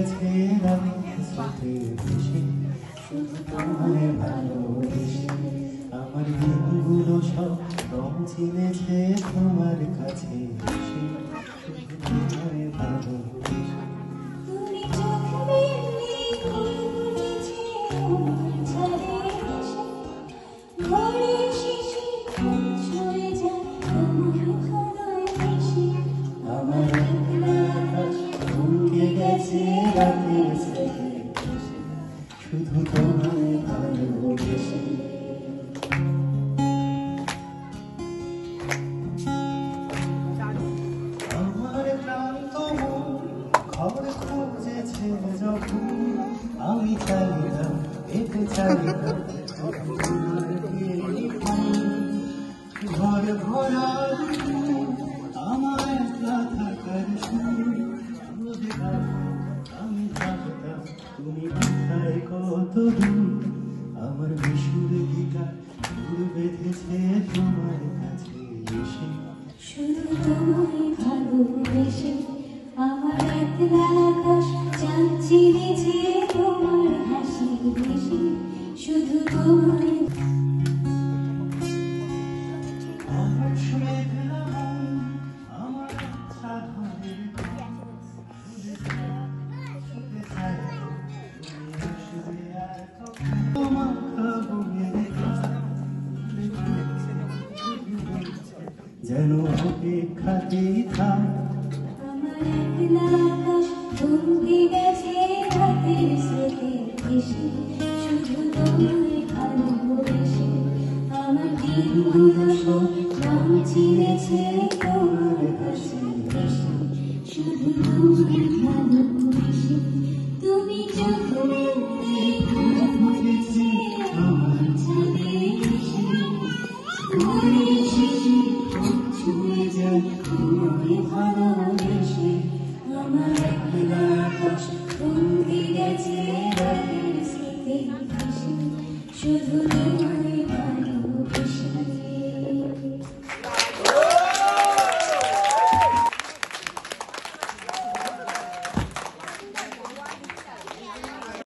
গেছে রাতের স্রোতের ভেসে, শুধু তোমায় ভালোবেসে। আমার দিনগুলো সব রং চিনেছে তোমার কাছে এসে, শুধু তোমায় ভালোবেসে। তুমি চোখ মেলে বুঝেছি আমার ছাড়ে এসে, ঘরের শিশি ছুঁয়ে যায় তোমার ভালোবেসে। আমার একলা আকাশ থমকে গেছে রাতের স্রোতের ভেসে, শুধু তোমায় ভালোবেসে। আমার ক্লান্ত মন খবর খুঁজেছে যখন, আমি চাইলাম পেতে চাইলাম তোমার টেলিফোন। ঘর ভরা আমার একলা থাকার সুর, আমি থাকতাম তুমি কোথায় কত দূর। আমার বিশুর গীতার সুর বেঁধেছে তোমার কাছে এসে, শুধু তোমায় ভালোবেসে। আমার একলা আকাশ চাঁদ চিনেছে তোমার হাসি হেসে, শুধু তোমায়। আমার মেঘলা মন আমার সাধনের শুধু চাই তুমি আসবে আর কখন। তোমার খবরের যেন অপেক্ষাতেই থাক। আমার একলা আকাশ থমকে গেছে রাতের স্রোতে ভেসে, শুধু তোমায় ভালোবেসে। আমার দিনগুলো সব রং চিনেছে তোমার হাসি হেসে, শুধু তোমায় ভালোবেসে। তুমি চোখ মেলে বুঝেছি আমার ছাড়ে এসে, ঘরের শিশি ছুঁয়ে যায় তোমায় ভালোবেসে। আমার একলা আকাশ থমকে গেছে রাতের স্রোতে ভেসে, শুধু